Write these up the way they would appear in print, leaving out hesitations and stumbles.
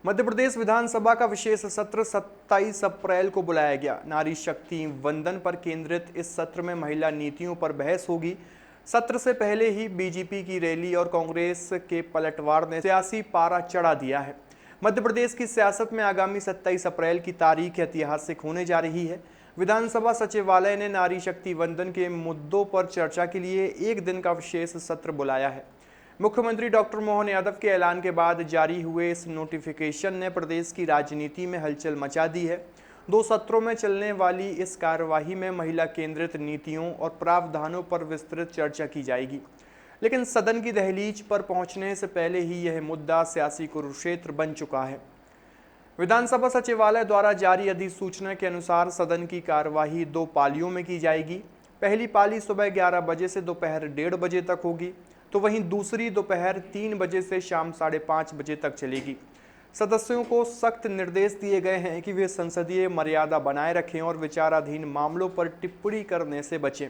मध्य प्रदेश विधानसभा का विशेष सत्र 27 अप्रैल को बुलाया गया। नारी शक्ति वंदन पर केंद्रित इस सत्र में महिला नीतियों पर बहस होगी। सत्र से पहले ही बीजेपी की रैली और कांग्रेस के पलटवार ने सियासी पारा चढ़ा दिया है। मध्य प्रदेश की सियासत में आगामी 27 अप्रैल की तारीख ऐतिहासिक होने जा रही है। विधानसभा सचिवालय ने नारी शक्ति वंदन के मुद्दों पर चर्चा के लिए एक दिन का विशेष सत्र बुलाया है। मुख्यमंत्री डॉक्टर मोहन यादव के ऐलान के बाद जारी हुए इस नोटिफिकेशन ने प्रदेश की राजनीति में हलचल मचा दी है। 2 सत्रों में चलने वाली इस कार्यवाही में महिला केंद्रित नीतियों और प्रावधानों पर विस्तृत चर्चा की जाएगी, लेकिन सदन की दहलीज पर पहुंचने से पहले ही यह मुद्दा सियासी कुरुक्षेत्र बन चुका है। विधानसभा सचिवालय द्वारा जारी अधिसूचना के अनुसार सदन की कार्यवाही 2 पालियों में की जाएगी। पहली पाली सुबह 11 बजे से दोपहर 1:30 बजे तक होगी, तो वहीं दूसरी दोपहर 3 बजे से शाम 5:30 बजे तक चलेगी। सदस्यों को सख्त निर्देश दिए गए हैं कि वे संसदीय मर्यादा बनाए रखें और विचाराधीन मामलों पर टिप्पणी करने से बचें।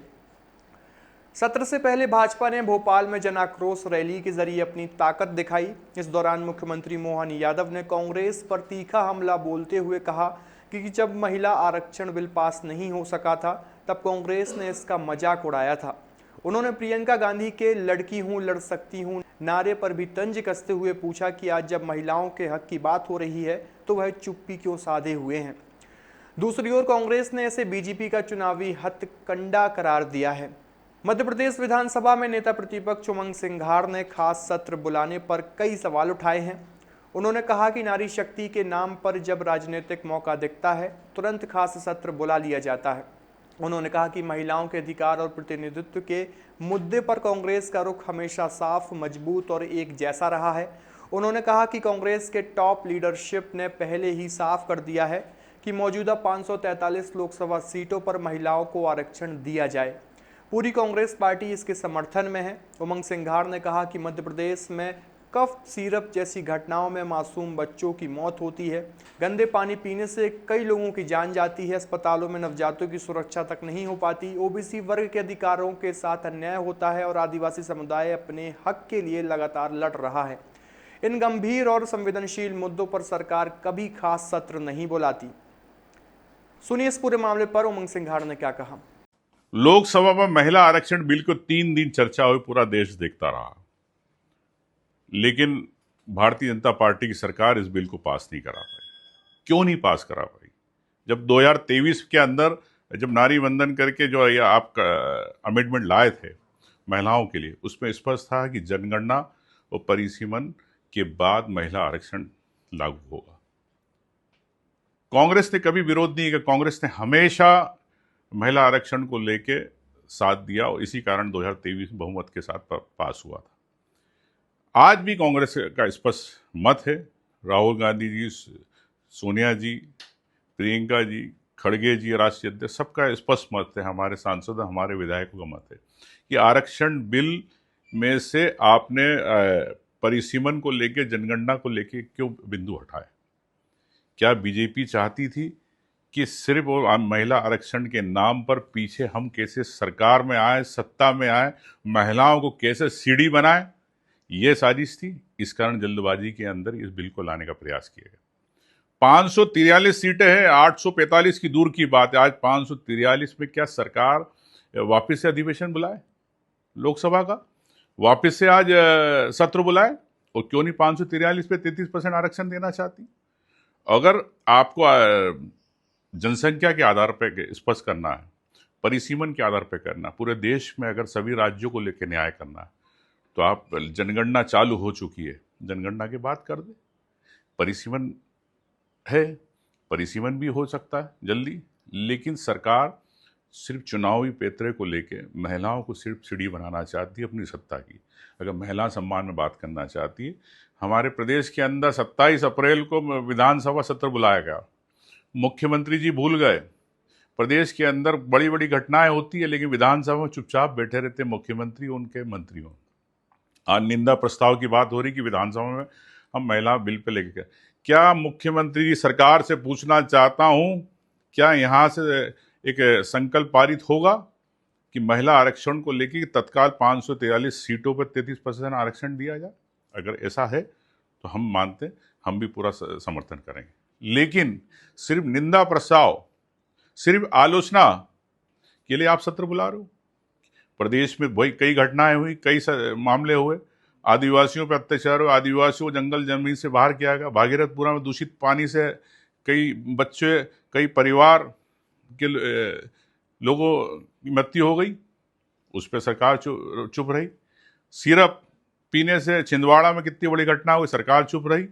सत्र से पहले भाजपा ने भोपाल में जन आक्रोश रैली के जरिए अपनी ताकत दिखाई। इस दौरान मुख्यमंत्री मोहन यादव ने कांग्रेस पर तीखा हमला बोलते हुए कहा कि जब महिला आरक्षण बिल पास नहीं हो सका था तब कांग्रेस ने इसका मजाक उड़ाया था। उन्होंने प्रियंका गांधी के लड़की हूं लड़ सकती हूं नारे पर भी तंज कसते हुए पूछा कि आज जब महिलाओं के हक की बात हो रही है तो वह चुप्पी क्यों साधे हुए हैं। दूसरी ओर कांग्रेस ने इसे बीजेपी का चुनावी हथकंडा करार दिया है। मध्य प्रदेश विधानसभा में नेता प्रतिपक्ष उमंग सिंघार ने खास सत्र बुलाने पर कई सवाल उठाए हैं। उन्होंने कहा कि नारी शक्ति के नाम पर जब राजनीतिक मौका दिखता है तुरंत खास सत्र बुला लिया जाता है। उन्होंने कहा कि महिलाओं के अधिकार और प्रतिनिधित्व के मुद्दे पर कांग्रेस का रुख हमेशा साफ, मजबूत और एक जैसा रहा है। उन्होंने कहा कि कांग्रेस के टॉप लीडरशिप ने पहले ही साफ कर दिया है कि मौजूदा 543 लोकसभा सीटों पर महिलाओं को आरक्षण दिया जाए। पूरी कांग्रेस पार्टी इसके समर्थन में है। उमंग सिंघार ने कहा कि मध्य प्रदेश में कफ सिरप जैसी घटनाओं में मासूम बच्चों की मौत होती है। गंदे पानी पीने से कई लोगों की जान जाती है। अस्पतालों में नवजातों की सुरक्षा तक नहीं हो पाती। ओबीसी वर्ग के अधिकारों के साथ अन्याय होता है और आदिवासी समुदाय अपने हक के लिए लगातार लड़ रहा है। इन गंभीर और संवेदनशील मुद्दों पर सरकार कभी खास सत्र नहीं बुलाती। सुनिए इस पूरे मामले पर उमंग सिंघार ने क्या कहा। लोकसभा में महिला आरक्षण बिल को 3 दिन चर्चा हुई, पूरा देश देखता रहा, लेकिन भारतीय जनता पार्टी की सरकार इस बिल को पास नहीं करा पाई। क्यों नहीं पास करा पाई? जब 2023 के अंदर जब नारी वंदन करके जो आप अमेंडमेंट लाए थे महिलाओं के लिए, उसमें स्पष्ट था कि जनगणना और परिसीमन के बाद महिला आरक्षण लागू होगा। कांग्रेस ने कभी विरोध नहीं किया। कांग्रेस ने हमेशा महिला आरक्षण को लेके साथ दिया और इसी कारण 2023 बहुमत के साथ पास हुआ था। आज भी कांग्रेस का स्पष्ट मत है। राहुल गांधी जी, सोनिया जी, प्रियंका जी, खड़गे जी, राष्ट्रीय अध्यक्ष, सबका स्पष्ट मत है, हमारे सांसद, हमारे विधायकों का मत है कि आरक्षण बिल में से आपने परिसीमन को लेके, जनगणना को लेके क्यों बिंदु हटाए? क्या बीजेपी चाहती थी कि सिर्फ वो महिला आरक्षण के नाम पर पीछे हम कैसे सरकार में आए, सत्ता में आए, महिलाओं को कैसे सीढ़ी बनाए, ये साजिश थी। इस कारण जल्दबाजी के अंदर इस बिल को लाने का प्रयास किया गया। 543 सीटें हैं, 845 की दूर की बात है। आज 543 में क्या सरकार वापस से अधिवेशन बुलाए लोकसभा का, वापस से आज सत्र बुलाए? और क्यों नहीं 543 पे 33% आरक्षण देना चाहती? अगर आपको जनसंख्या के आधार पर स्पष्ट करना है, परिसीमन के आधार पर करना, पूरे देश में अगर सभी राज्यों को लेकर न्याय करना है, तो आप जनगणना चालू हो चुकी है, जनगणना के बाद कर दे। परिसीमन है, परिसीमन भी हो सकता है जल्दी, लेकिन सरकार सिर्फ चुनावी पैतरे को लेके महिलाओं को सिर्फ सीढ़ी बनाना चाहती है अपनी सत्ता की। अगर महिला सम्मान में बात करना चाहती है, हमारे प्रदेश के अंदर 27 अप्रैल को विधानसभा सत्र बुलाया गया। मुख्यमंत्री जी भूल गए। प्रदेश के अंदर बड़ी बड़ी घटनाएं होती है, लेकिन विधानसभा में चुपचाप बैठे रहते मुख्यमंत्री, उनके मंत्रियों। आज निंदा प्रस्ताव की बात हो रही कि विधानसभा में हम महिला बिल पे लेके गए। क्या मुख्यमंत्री जी, सरकार से पूछना चाहता हूं, क्या यहाँ से एक संकल्प पारित होगा कि महिला आरक्षण को लेकर तत्काल 543 सीटों पर 33% आरक्षण दिया जाए? अगर ऐसा है तो हम मानते हैं हम भी पूरा समर्थन करेंगे। लेकिन सिर्फ निंदा प्रस्ताव, सिर्फ आलोचना के लिए आप सत्र बुला रहे हो। प्रदेश में वही कई घटनाएं हुई, कई मामले हुए, आदिवासियों पर अत्याचार हुआ, आदिवासियों को जंगल जमीन से बाहर किया गया, भागीरथपुरा में दूषित पानी से कई बच्चे, कई परिवार के लोगों की मृत्यु हो गई, उस पर सरकार चुप रही। सिरप पीने से छिंदवाड़ा में कितनी बड़ी घटना हुई, सरकार चुप रही।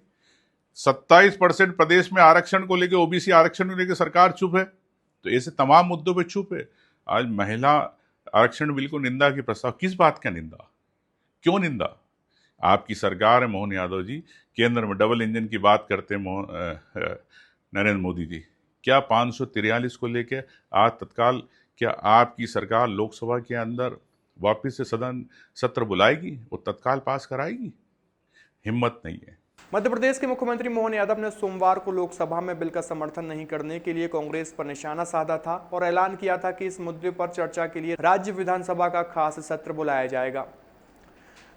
27% प्रदेश में आरक्षण को लेकर, ओबीसी आरक्षण को लेकर सरकार चुप है। तो ऐसे तमाम मुद्दों पे चुप है। आज महिला आरक्षण बिल को निंदा की प्रस्ताव, किस बात का निंदा, क्यों निंदा? आपकी सरकार है मोहन यादव जी, केंद्र में डबल इंजन की बात करते हैं नरेंद्र मोदी जी। क्या 543 को लेके आज तत्काल क्या आपकी सरकार लोकसभा के अंदर वापस से सदन सत्र बुलाएगी और तत्काल पास कराएगी? हिम्मत नहीं है। मध्य प्रदेश के मुख्यमंत्री मोहन यादव ने सोमवार को लोकसभा में बिल का समर्थन नहीं करने के लिए कांग्रेस पर निशाना साधा था और ऐलान किया था कि इस मुद्दे पर चर्चा के लिए राज्य विधानसभा का खास सत्र बुलाया जाएगा।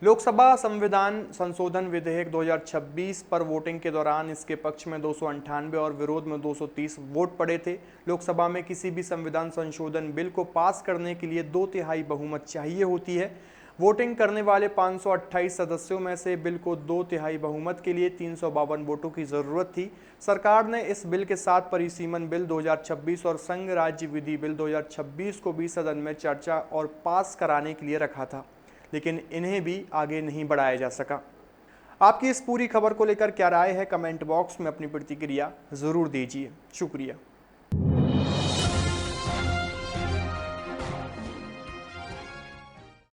लोकसभा संविधान संशोधन विधेयक 2026 पर वोटिंग के दौरान इसके पक्ष में 298 और विरोध में 230 वोट पड़े थे। लोकसभा में किसी भी संविधान संशोधन बिल को पास करने के लिए 2/3 बहुमत चाहिए होती है। वोटिंग करने वाले 528 सदस्यों में से बिल को 2/3 बहुमत के लिए 352 वोटों की जरूरत थी। सरकार ने इस बिल के साथ परिसीमन बिल 2026 और संघ राज्य विधि बिल 2026 को भी सदन में चर्चा और पास कराने के लिए रखा था, लेकिन इन्हें भी आगे नहीं बढ़ाया जा सका। आपकी इस पूरी खबर को लेकर क्या राय है, कमेंट बॉक्स में अपनी प्रतिक्रिया जरूर दीजिए। शुक्रिया।